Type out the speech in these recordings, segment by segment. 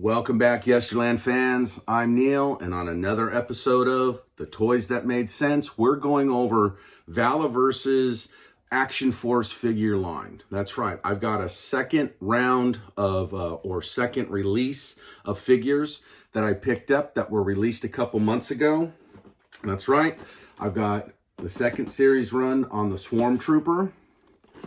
Welcome back, Yesterland fans. I'm Neal, and on another episode of The Toys That Made Sense, we're going over VALAVERSE's Action Force figure line. That's right. I've got a second round of, or second release of figures that I picked up that were released a couple months ago. That's right. I've got the second series run on the Swarm Trooper,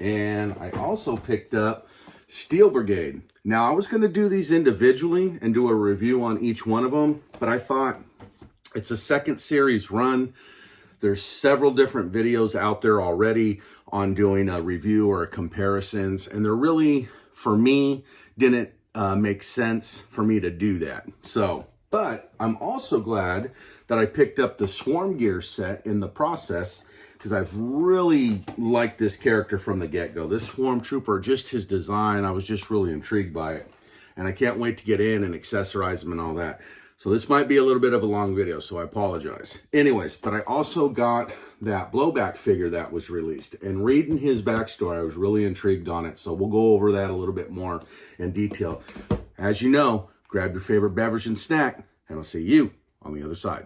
and I also picked up Steel Brigade. Now, I was going to do these individually and do a review on each one of them, but I thought it's a second series run. There's several different videos out there already on doing a review or a comparisons, and they're really, for me, didn't make sense for me to do that. But I'm also glad that I picked up the Swarm Gear set in the process, because I've really liked this character from the get-go. This Swarm Trooper, just his design, I was just really intrigued by it. And I can't wait to get in and accessorize him and all that. So this might be a little bit of a long video, so I apologize. Anyways, but I also got that Blowback figure that was released. And reading his backstory, I was really intrigued on it. So we'll go over that a little bit more in detail. As you know, grab your favorite beverage and snack, and I'll see you on the other side.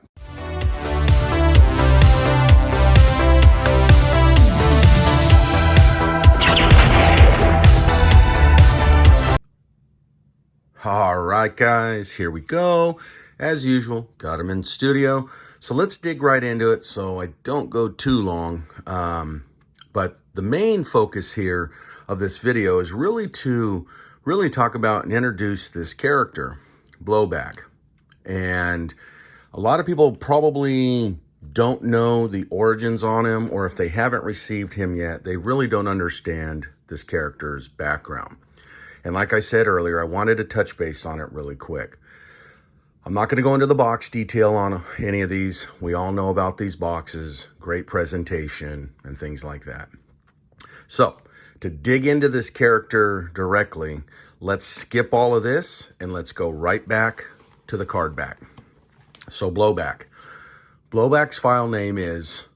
All right, guys, here we go. As usual, got them in studio. So let's dig right into it so I don't go too long. But the main focus here of this video is really to talk about and introduce this character, Blowback. And a lot of people probably don't know the origins on him, or if they haven't received him yet, they really don't understand this character's background. And like I said earlier, I wanted to touch base on it really quick. I'm not going to go into the box detail on any of these. We all know about these boxes, great presentation, and things like that. So, to dig into this character directly, let's skip all of this and let's go right back to the card back. So, Blowback. Blowback's file name is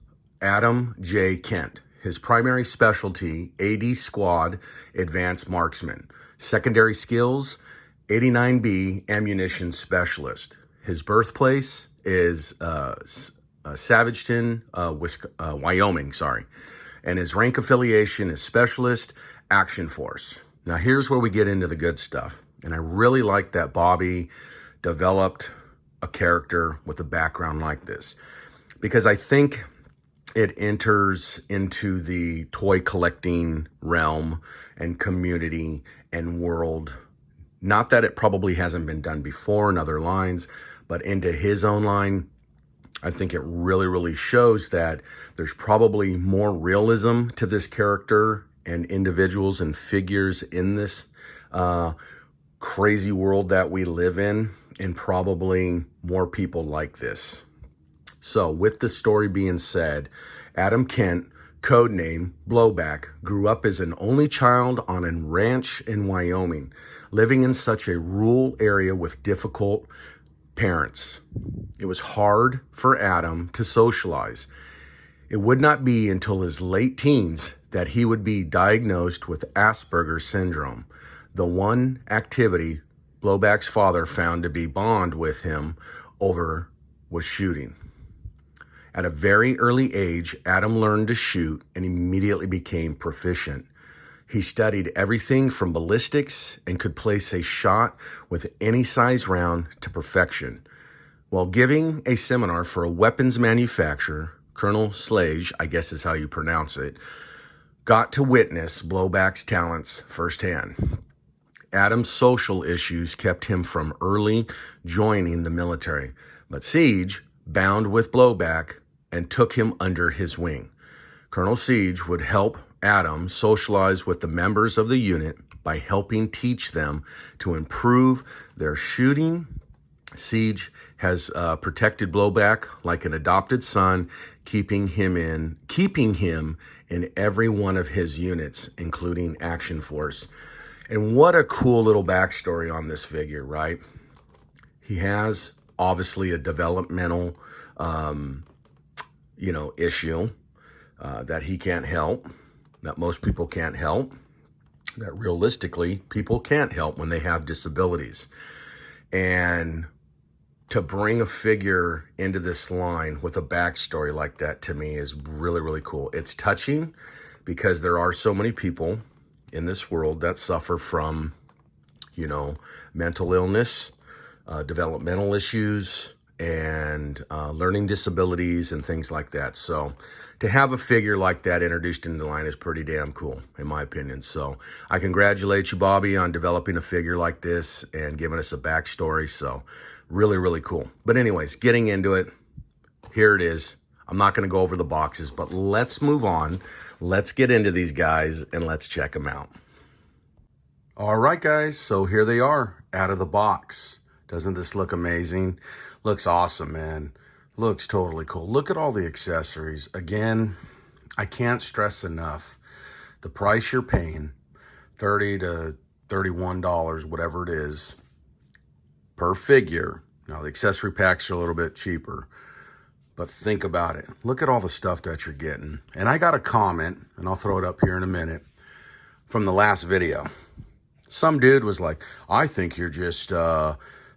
Adam J. Kent. His primary specialty, AD Squad Advanced Marksman. Secondary skills, 89B Ammunition Specialist. His birthplace is Savagetown, Wyoming, And his rank affiliation is Specialist Action Force. Now here's where we get into the good stuff. And I really like that Bobby developed a character with a background like this, because I think it enters into the toy collecting realm and community and world. Not that it probably hasn't been done before in other lines, but into his own line, I think it really shows that there's probably more realism to this character and individuals and figures in this crazy world that we live in, and probably more people like this. So with the story being said, Adam Kent, codename Blowback, grew up as an only child on a ranch in Wyoming, living in such a rural area with difficult parents. It was hard for Adam to socialize. It would not be until his late teens that he would be diagnosed with Asperger's syndrome, the one activity Blowback's father found to be bond with him over was shooting. At a very early age, Adam learned to shoot and immediately became proficient. He studied everything from ballistics and could place a shot with any size round to perfection. While giving a seminar for a weapons manufacturer, Colonel Slage, I guess is how you pronounce it, got to witness Blowback's talents firsthand. Adam's social issues kept him from early joining the military, but Siege bound with Blowback and took him under his wing. Colonel Siege would help Adam socialize with the members of the unit by helping teach them to improve their shooting. Siege has protected Blowback like an adopted son, keeping him in every one of his units, including Action Force. And what a cool little backstory on this figure, right? He has obviously a developmental issue that he can't help, that most people can't help, that realistically people can't help when they have disabilities. And to bring a figure into this line with a backstory like that, to me, is really, really cool. It's touching because there are so many people in this world that suffer from, you know, mental illness, developmental issues, and learning disabilities and things like that. So to have a figure like that introduced into the line is pretty damn cool, in my opinion. So I congratulate you, Bobby, on developing a figure like this and giving us a backstory. So really, really cool. But anyways, getting into it, here it is. I'm not going to go over the boxes, but let's move on. Let's get into these guys and let's check them out. All right, guys, so here they are out of the box. Doesn't this look amazing? Looks awesome, man. Looks totally cool. Look at all the accessories. Again, I can't stress enough the price you're paying, $30 to $31, whatever it is, per figure. Now, the accessory packs are a little bit cheaper, but think about it. Look at all the stuff that you're getting. And I got a comment, and I'll throw it up here in a minute, from the last video. Some dude was like, I think you're just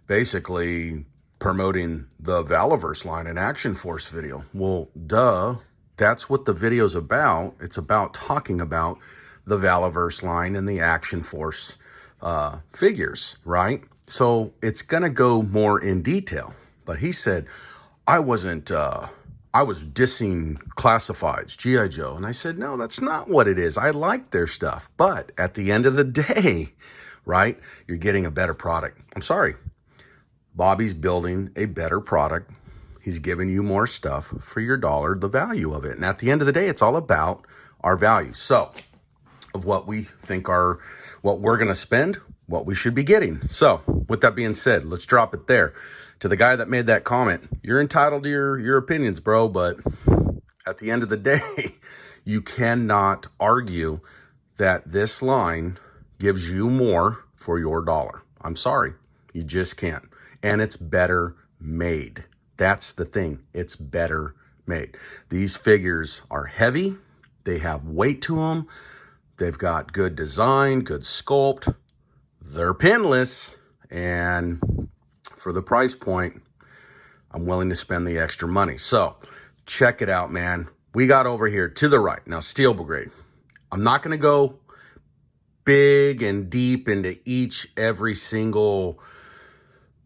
basically promoting the VALAVERSE line in Action Force video. Well, duh. That's what the video's about. It's about talking about the VALAVERSE line and the Action Force figures, right? So it's going to go more in detail. But he said, I was dissing classifieds, G.I. Joe. And I said, no, that's not what it is. I like their stuff. But at the end of the day, right, you're getting a better product. I'm sorry. Bobby's building a better product. He's giving you more stuff for your dollar, the value of it. And at the end of the day, it's all about our value. So, of what we think what we're going to spend, what we should be getting. So, with that being said, let's drop it there. To the guy that made that comment, you're entitled to your opinions, bro, but at the end of the day, you cannot argue that this line gives you more for your dollar. I'm sorry, you just can't. And it's better made. That's the thing. It's better made. These figures are heavy. They have weight to them. They've got good design, good sculpt. They're pinless. And for the price point, I'm willing to spend the extra money. So check it out, man. We got over here to the right. Now, Steel Brigade. I'm not going to go big and deep into every single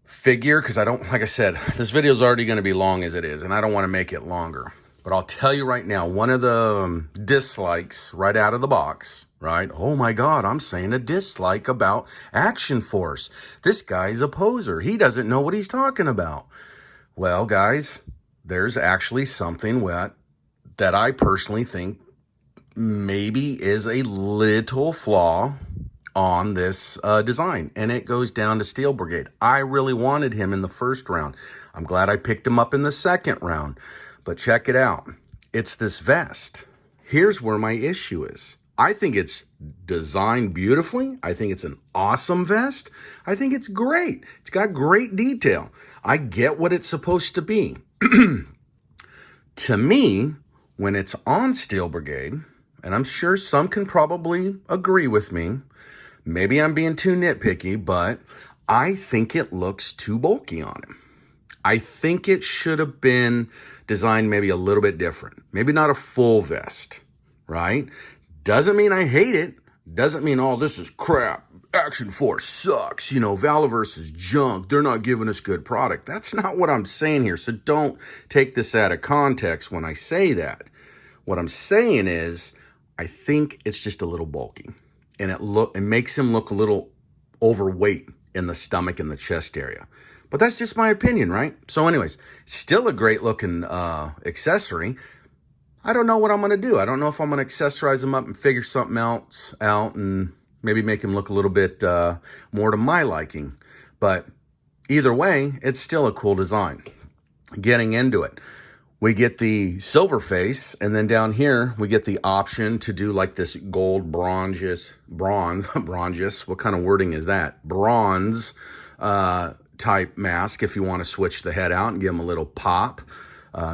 figure because I don't, like I said, this video is already going to be long as it is, and I don't want to make it longer. But I'll tell you right now, one of the dislikes right out of the box, right? Oh my God, I'm saying a dislike about Action Force. This guy's a poser. He doesn't know what he's talking about. Well, guys, there's actually something that I personally think maybe is a little flaw on this design, and it goes down to Steel Brigade. I really wanted him in the first round. I'm glad I picked him up in the second round, but check it out. It's this vest. Here's where my issue is. I think it's designed beautifully. I think it's an awesome vest. I think it's great. It's got great detail. I get what it's supposed to be. To me, when it's on Steel Brigade, and I'm sure some can probably agree with me, maybe I'm being too nitpicky, but I think it looks too bulky on him. I think it should have been designed maybe a little bit different. Maybe not a full vest, right? Doesn't mean I hate it. Doesn't mean, oh, this is crap. Action Force sucks. You know, VALAVERSE is junk. They're not giving us good product. That's not what I'm saying here. So don't take this out of context when I say that. What I'm saying is, I think it's just a little bulky. And it makes him look a little overweight in the stomach and the chest area. But that's just my opinion, right? So anyways, still a great looking accessory. I don't know what I'm going to do. I don't know if I'm going to accessorize him up and figure something else out and maybe make him look a little bit more to my liking. But either way, it's still a cool design. Getting into it, we get the silver face, and then down here, we get the option to do like this gold bronze, what kind of wording is that? Bronze type mask if you want to switch the head out and give him a little pop.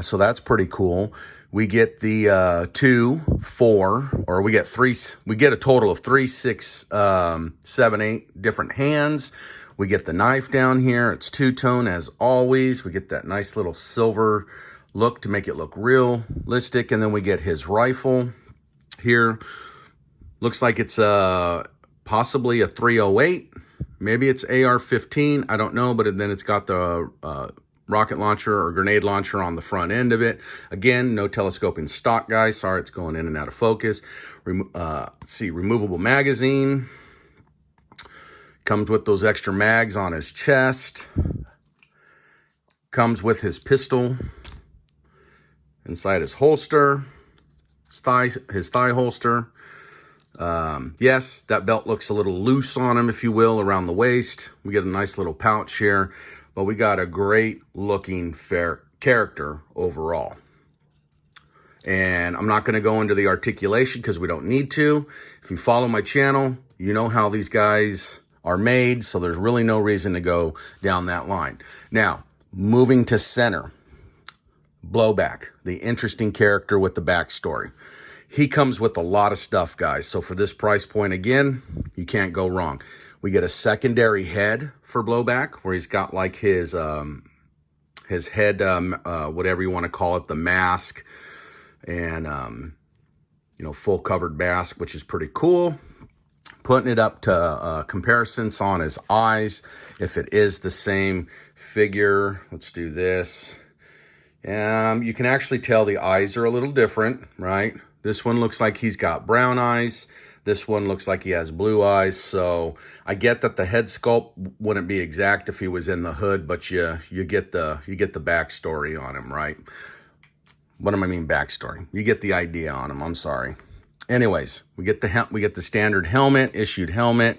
So that's pretty cool. We get the 2, 4, or we get a total of 3, 6, 7, 8 different hands. We get the knife down here. It's two-tone as always. We get that nice little silver look to make it look realistic. And then we get his rifle here. Looks like it's possibly a 308. Maybe it's AR-15. I don't know, but then it's got the rocket launcher or grenade launcher on the front end of it. Again, no telescoping stock, guys. Sorry, it's going in and out of focus. Let's see, removable magazine. Comes with those extra mags on his chest. Comes with his pistol inside his holster, his thigh holster. Yes, that belt looks a little loose on him, if you will, around the waist. We get a nice little pouch here, but we got a great looking fair character overall. And I'm not going to go into the articulation because we don't need to. If you follow my channel, you know how these guys are made, so there's really no reason to go down that line. Now, moving to center, Blowback, the interesting character with the backstory. He comes with a lot of stuff, guys. So for this price point, again, you can't go wrong. We get a secondary head for Blowback, where he's got like his head, whatever you want to call it, the mask, and you know, full covered mask, which is pretty cool. Putting it up to comparisons on his eyes, if it is the same figure. Let's do this. You can actually tell the eyes are a little different, right? This one looks like he's got brown eyes. This one looks like he has blue eyes. So I get that the head sculpt wouldn't be exact if he was in the hood, but you get the backstory on him, right? What do I mean backstory? You get the idea on him. I'm sorry. Anyways, we get the standard helmet, issued helmet.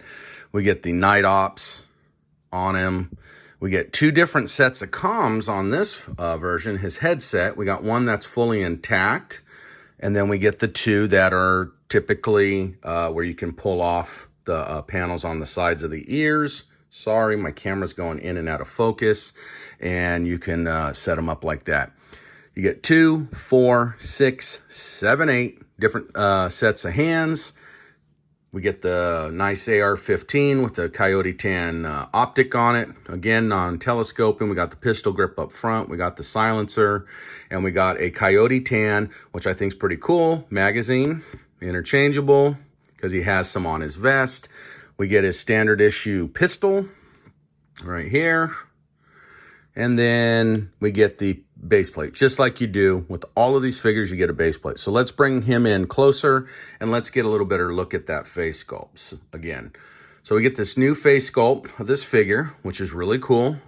We get the night ops on him. We get two different sets of comms on this version. His headset, we got one that's fully intact, and then we get the two that are typically where you can pull off the panels on the sides of the ears. Sorry, my camera's going in and out of focus, and you can set them up like that. You get 2, 4, 6, 7, 8 different sets of hands. We get the nice AR-15 with the Coyote Tan optic on it. Again, non-telescoping. We got the pistol grip up front. We got the silencer. And we got a Coyote Tan, which I think is pretty cool. Magazine, interchangeable, because he has some on his vest. We get his standard issue pistol right here. And then we get the base plate, just like you do with all of these figures. You get a base plate. So let's bring him in closer and let's get a little better look at that face sculpt again. So we get this new face sculpt of this figure, which is really cool.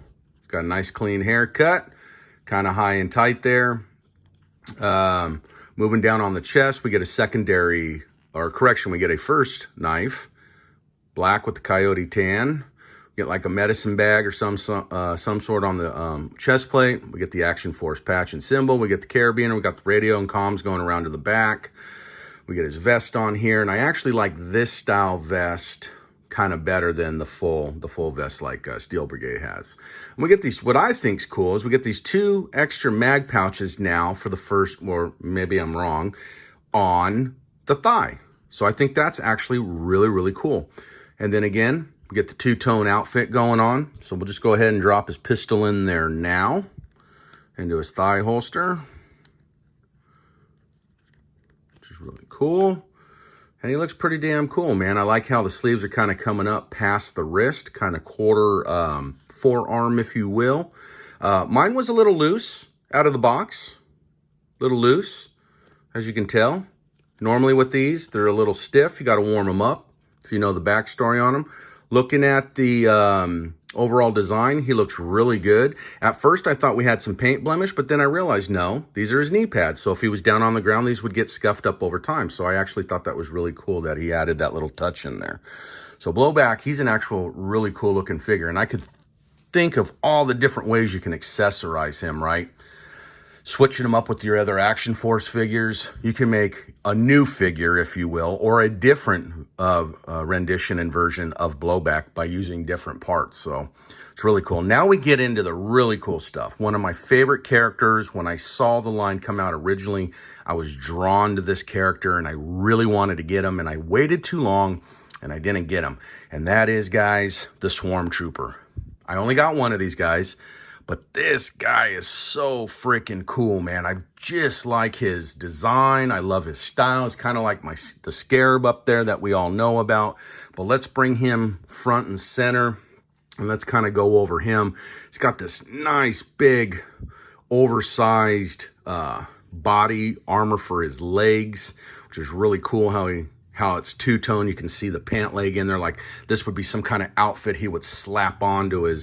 Got a nice clean haircut, kind of high and tight there. Moving down on the chest, we get a secondary, or correction, we get a first knife, black with the Coyote Tan. Get like a medicine bag or some sort on the chest plate. We get the Action Force patch and symbol. We get the carabiner. We got the radio and comms going around to the back. We get his vest on here, and I actually like this style vest kind of better than the full vest like Steel Brigade has. And we get these. What I think's cool is we get these 2 extra mag pouches now for the first, or maybe I'm wrong, on the thigh. So I think that's actually really, really cool. And then again, get the 2-tone outfit going on. So we'll just go ahead and drop his pistol in there now into his thigh holster, which is really cool. And he looks pretty damn cool, man. I like how the sleeves are kind of coming up past the wrist, kind of quarter forearm, if you will. Mine was a little loose out of the box, little loose, as you can tell. Normally with these, they're a little stiff. You got to warm them up if you know the backstory on them. Looking at the overall design, he looks really good. At first, I thought we had some paint blemish, but then I realized, no, these are his knee pads. So if he was down on the ground, these would get scuffed up over time. So I actually thought that was really cool that he added that little touch in there. So Blowback, he's an actual really cool looking figure. And I could think of all the different ways you can accessorize him, right? Switching them up with your other Action Force figures. You can make a new figure, if you will, or a different rendition and version of Blowback by using different parts. So it's really cool. Now we get into the really cool stuff. One of my favorite characters, when I saw the line come out originally, I was drawn to this character and I really wanted to get him, and I waited too long and I didn't get him. And that is, guys, the Swarm Trooper. I only got one of these guys, but this guy is so freaking cool, man. I just like his design. I love his style. It's kind of like the Scarab up there that we all know about. But let's bring him front and center, and let's kind of go over him. He's got this nice, big, oversized body armor for his legs, which is really cool how it's two-tone. You can see the pant leg in there. Like this would be some kind of outfit he would slap onto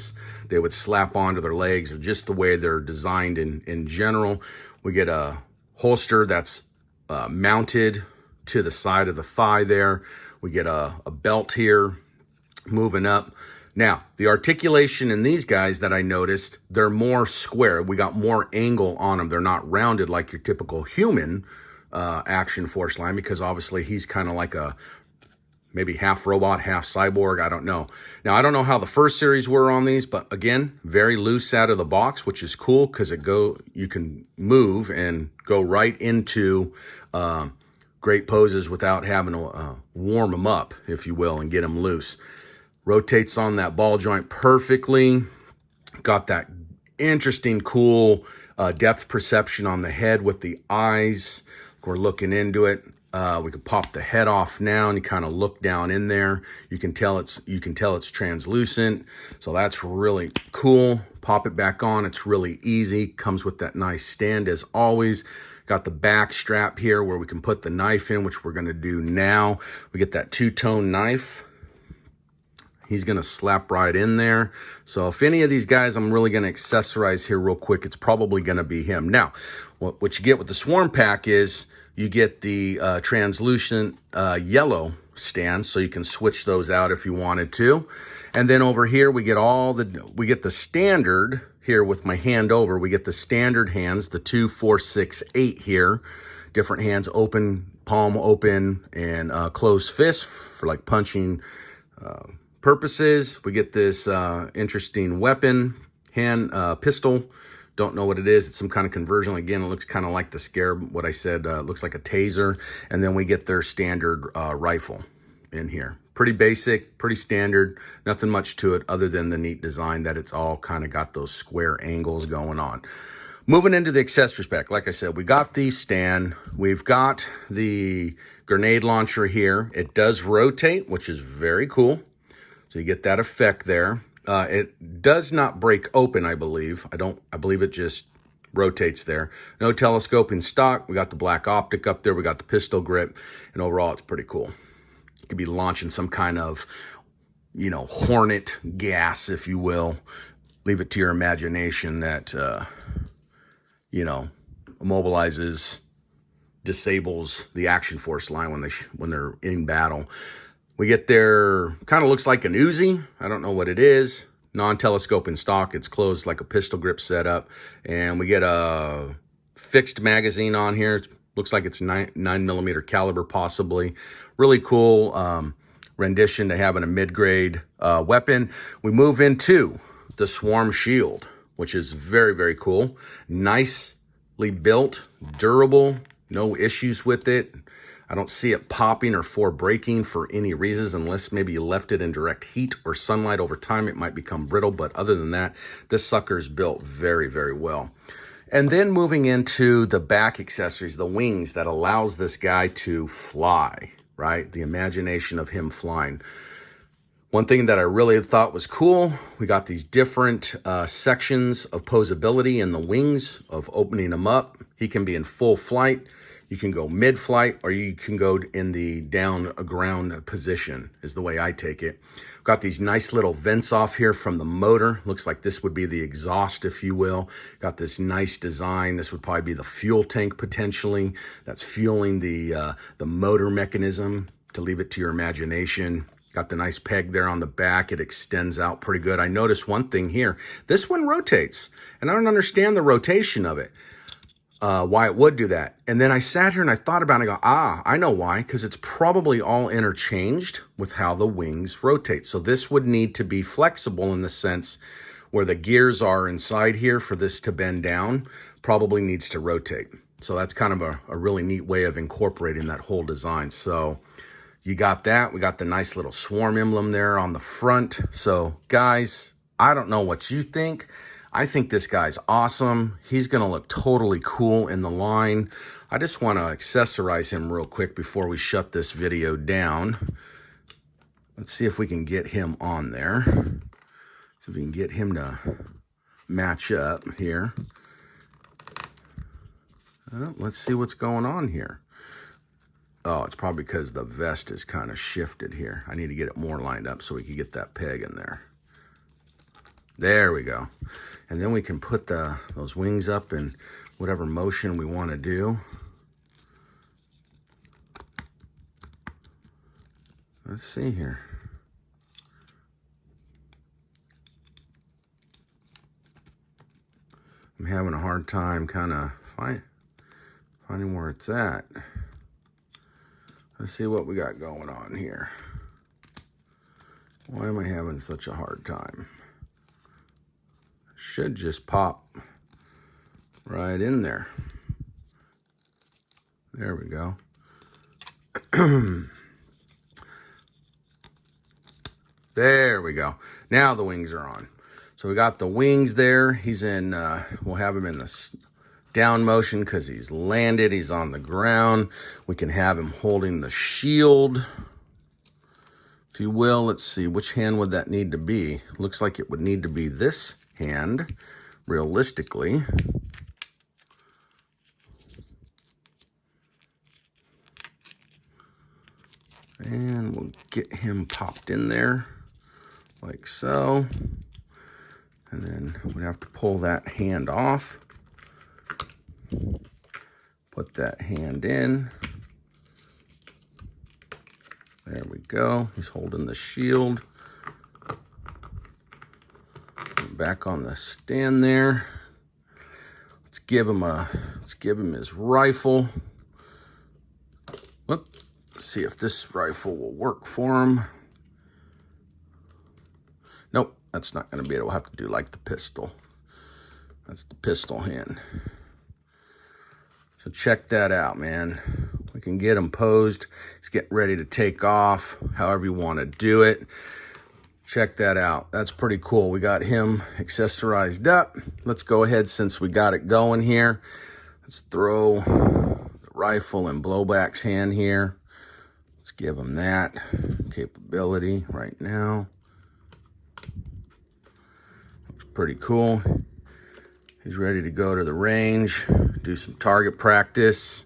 they would slap onto their legs, or just the way they're designed in general. We get a holster that's mounted to the side of the thigh there. We get a belt here moving up. Now, the articulation in these guys that I noticed, they're more square. We got more angle on them. They're not rounded like your typical human Action Force line, because obviously he's kind of like a maybe half robot, half cyborg. I don't know. Now, I don't know how the first series were on these, but again, very loose out of the box, which is cool because you can move and go right into great poses without having to warm them up, if you will, and get them loose. Rotates on that ball joint perfectly. Got that interesting, cool depth perception on the head with the eyes. We're looking into it. We can pop the head off now, and you kind of look down in there. You can tell it's translucent, so that's really cool. Pop it back on. It's really easy. Comes with that nice stand as always. Got the back strap here where we can put the knife in, which we're going to do now. We get that two-tone knife. He's going to slap right in there. So if any of these guys I'm really going to accessorize here real quick, it's probably going to be him. Now, what you get with the Swarm Pack is you get the translucent yellow stands, so you can switch those out if you wanted to. And then over here we get the standard here with my hand over. We get the standard hands, the 2, 4, 6, 8 here. Different hands, open, palm open, and closed fist for like punching purposes. We get this interesting weapon, hand pistol. Don't know what it is. It's some kind of conversion. Again, it looks kind of like the Scarab, what I said. Looks like a taser. And then we get their standard rifle in here. Pretty basic, pretty standard. Nothing much to it other than the neat design that it's all kind of got those square angles going on. Moving into the accessories pack, like I said, we got the stand. We've got the grenade launcher here. It does rotate, which is very cool. So you get that effect there. It does not break open, I believe. I believe it just rotates there. No telescope in stock. We got the black optic up there. We got the pistol grip. And overall, it's pretty cool. You could be launching some kind of, hornet gas, if you will. Leave it to your imagination that, immobilizes, disables the Action Force line when they're in battle. We get their, kind of looks like an Uzi. I don't know what it is. Non-telescope in stock. It's closed like a pistol grip setup. And we get a fixed magazine on here. It looks like it's 9mm caliber possibly. Really cool rendition to having a mid-grade weapon. We move into the Swarm Shield, which is very, very cool. Nicely built, durable, no issues with it. I don't see it popping or breaking for any reasons, unless maybe you left it in direct heat or sunlight over time. It might become brittle, but other than that, this sucker's built very, very well. And then moving into the back accessories, the wings that allows this guy to fly, right? The imagination of him flying. One thing that I really thought was cool, we got these different sections of posability in the wings, of opening them up. He can be in full flight. You can go mid-flight, or you can go in the down ground position, is the way I take it. Got these nice little vents off here from the motor. Looks like this would be the exhaust, if you will. Got this nice design. This would probably be the fuel tank, potentially. That's fueling the motor mechanism, to leave it to your imagination. Got the nice peg there on the back. It extends out pretty good. I noticed one thing here. This one rotates, and I don't understand the rotation of it. Why it would do that. And then I sat here and I thought about it. I go, I know why, because it's probably all interchanged with how the wings rotate. So this would need to be flexible in the sense where the gears are inside here for this to bend down, probably needs to rotate. So that's kind of a really neat way of incorporating that whole design. So you got that. We got the nice little Swarm emblem there on the front. So guys, I don't know what you think. I think this guy's awesome. He's going to look totally cool in the line. I just want to accessorize him real quick before we shut this video down. Let's see if we can get him on there. See if we can get him to match up here. Let's see what's going on here. Oh, it's probably because the vest is kind of shifted here. I need to get it more lined up so we can get that peg in there. There we go. And then we can put those wings up in whatever motion we want to do. Let's see here. I'm having a hard time kind of finding where it's at. Let's see what we got going on here. Why am I having such a hard time? Should just pop right in there. There we go. There we go. Now the wings are on. So we got the wings there. He's in, we'll have him in the down motion because he's landed. He's on the ground. We can have him holding the shield, if you will. Let's see, which hand would that need to be? Looks like it would need to be this hand, realistically. And we'll get him popped in there like so. And then we have to pull that hand off. Put that hand in. There we go. He's holding the shield. Back on the stand there. Let's give him his rifle. Whoop. Let's see if this rifle will work for him. Nope, that's not going to be it. We'll have to do like the pistol. That's the pistol hand. So check that out, man. We can get him posed. He's getting ready to take off, however you want to do it. Check that out. That's pretty cool. We got him accessorized up. Let's go ahead, since we got it going here. Let's throw the rifle in Blowback's hand here. Let's give him that capability right now. Looks pretty cool. He's ready to go to the range, do some target practice.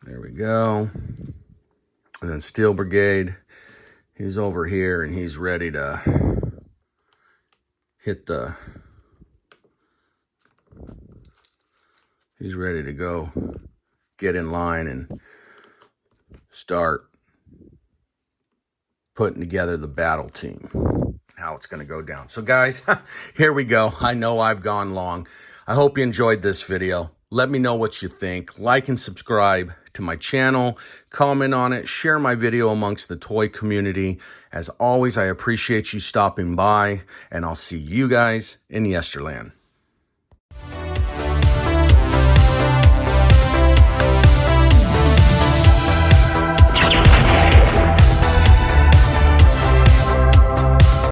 There we go. And then Steel Brigade, he's over here and he's ready to he's ready to go get in line and start putting together the battle team, how it's going to go down. So guys, here we go. I know I've gone long. I hope you enjoyed this video. Let me know what you think. Like and subscribe to my channel. Comment on it. Share my video amongst the toy community. As always, I appreciate you stopping by, and I'll see you guys in Yesterland.